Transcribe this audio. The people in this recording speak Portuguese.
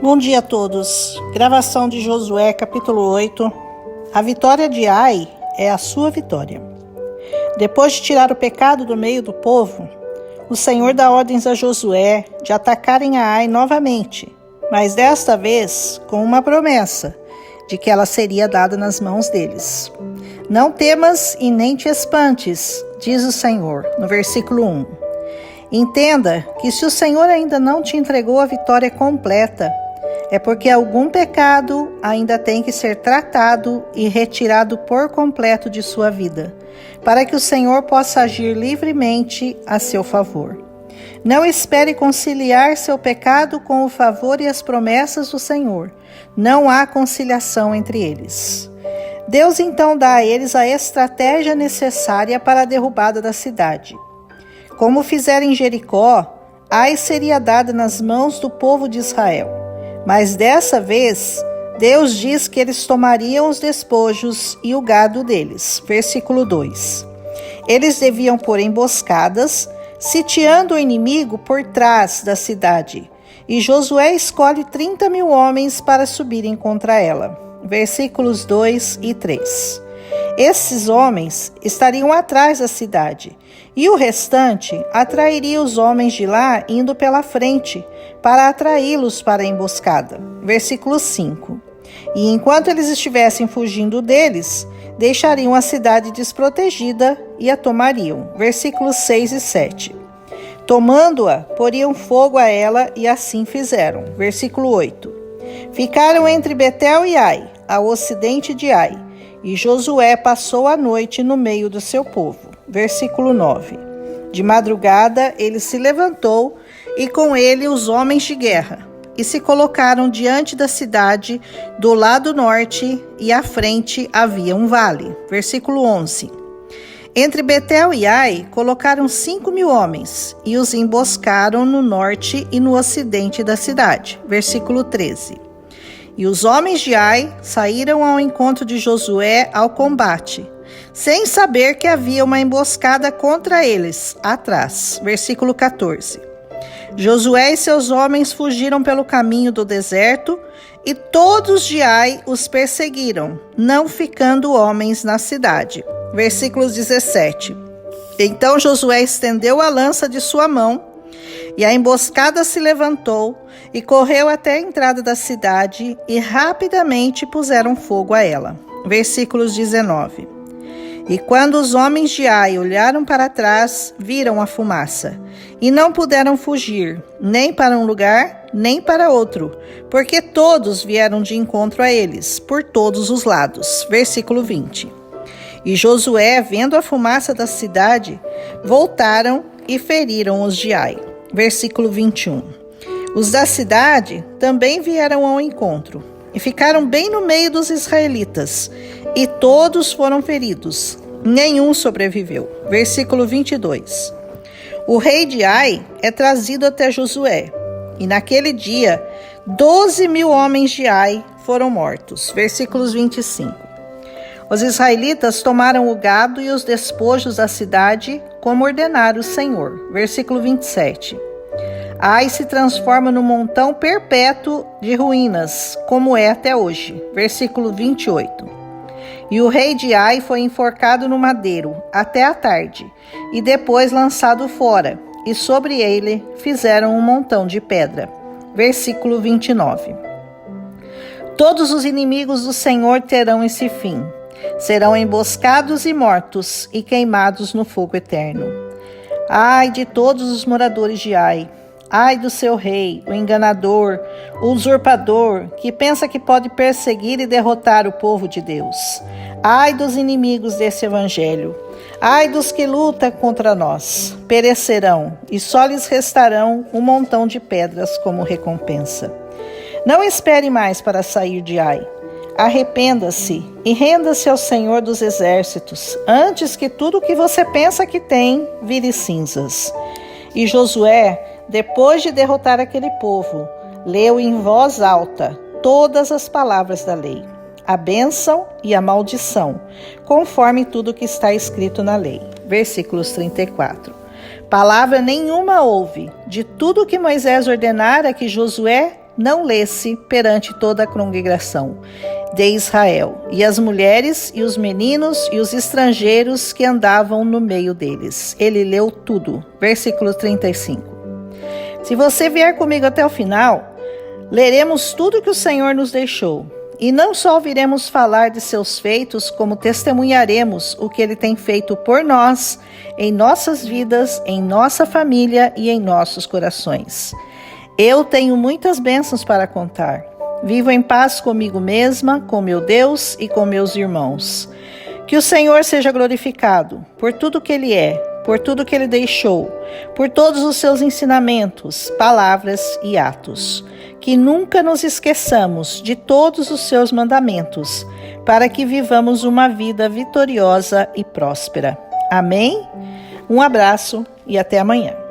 Bom dia a todos. Gravação de Josué, capítulo 8. A vitória de Ai é a sua vitória. Depois de tirar o pecado do meio do povo, o Senhor dá ordens a Josué de atacarem a Ai novamente, mas desta vez com uma promessa de que ela seria dada nas mãos deles. Não temas e nem te espantes, diz o Senhor, no versículo 1. Entenda que se o Senhor ainda não te entregou a vitória completa, é porque algum pecado ainda tem que ser tratado e retirado por completo de sua vida, para que o Senhor possa agir livremente a seu favor. Não espere conciliar seu pecado com o favor e as promessas do Senhor. Não há conciliação entre eles. Deus então dá a eles a estratégia necessária para a derrubada da cidade. Como fizeram em Jericó, Ai seria dada nas mãos do povo de Israel. Mas dessa vez, Deus diz que eles tomariam os despojos e o gado deles. Versículo 2. Eles deviam pôr emboscadas, sitiando o inimigo por trás da cidade. E Josué escolhe 30.000 homens para subirem contra ela. Versículos 2 e 3. Esses homens estariam atrás da cidade, e o restante atrairia os homens de lá indo pela frente, para atraí-los para a emboscada. Versículo 5. E enquanto eles estivessem fugindo deles, deixariam a cidade desprotegida e a tomariam. Versículos 6 e 7. Tomando-a, poriam fogo a ela e assim fizeram. Versículo 8. Ficaram entre Betel e Ai, ao ocidente de Ai, e Josué passou a noite no meio do seu povo. Versículo 9. De madrugada ele se levantou e com ele os homens de guerra, e se colocaram diante da cidade do lado norte, e à frente havia um vale. Versículo 11. Entre Betel e Ai colocaram 5.000 homens, e os emboscaram no norte e no ocidente da cidade. Versículo 13. E os homens de Ai saíram ao encontro de Josué ao combate, sem saber que havia uma emboscada contra eles, atrás. Versículo 14. Josué e seus homens fugiram pelo caminho do deserto, e todos de Ai os perseguiram, não ficando homens na cidade. Versículos 17. Então Josué estendeu a lança de sua mão, e a emboscada se levantou e correu até a entrada da cidade, e rapidamente puseram fogo a ela. Versículos 19. E quando os homens de Ai olharam para trás, viram a fumaça, e não puderam fugir, nem para um lugar, nem para outro, porque todos vieram de encontro a eles, por todos os lados. Versículo 20. E Josué, vendo a fumaça da cidade, voltaram e feriram os de Ai. Versículo 21. Os da cidade também vieram ao encontro, e ficaram bem no meio dos israelitas, e todos foram feridos, nenhum sobreviveu. Versículo 22. O rei de Ai é trazido até Josué, e naquele dia 12.000 homens de Ai foram mortos. Versículos 25. Os israelitas tomaram o gado e os despojos da cidade, como ordenara o Senhor. Versículo 27. Ai se transforma num montão perpétuo de ruínas, como é até hoje. Versículo 28. E o rei de Ai foi enforcado no madeiro até a tarde, e depois lançado fora, e sobre ele fizeram um montão de pedra. Versículo 29. Todos os inimigos do Senhor terão esse fim. Serão emboscados e mortos, e queimados no fogo eterno. Ai de todos os moradores de Ai! Ai do seu rei, o enganador, o usurpador, que pensa que pode perseguir e derrotar o povo de Deus. Ai dos inimigos desse evangelho. Ai dos que lutam contra nós. Perecerão, e só lhes restarão um montão de pedras como recompensa. Não espere mais para sair de Ai. Arrependa-se e renda-se ao Senhor dos Exércitos, antes que tudo o que você pensa que tem vire cinzas. E Josué, depois de derrotar aquele povo, leu em voz alta todas as palavras da lei, a bênção e a maldição, conforme tudo que está escrito na lei. Versículos 34. Palavra nenhuma houve de tudo que Moisés ordenara que Josué não lesse perante toda a congregação de Israel, e as mulheres, e os meninos, e os estrangeiros que andavam no meio deles. Ele leu tudo. Versículo 35. Se você vier comigo até o final, leremos tudo que o Senhor nos deixou. E não só ouviremos falar de seus feitos, como testemunharemos o que Ele tem feito por nós, em nossas vidas, em nossa família e em nossos corações. Eu tenho muitas bênçãos para contar. Vivo em paz comigo mesma, com meu Deus e com meus irmãos. Que o Senhor seja glorificado por tudo que Ele é, por tudo que Ele deixou, por todos os seus ensinamentos, palavras e atos. Que nunca nos esqueçamos de todos os seus mandamentos, para que vivamos uma vida vitoriosa e próspera. Amém? Um abraço e até amanhã.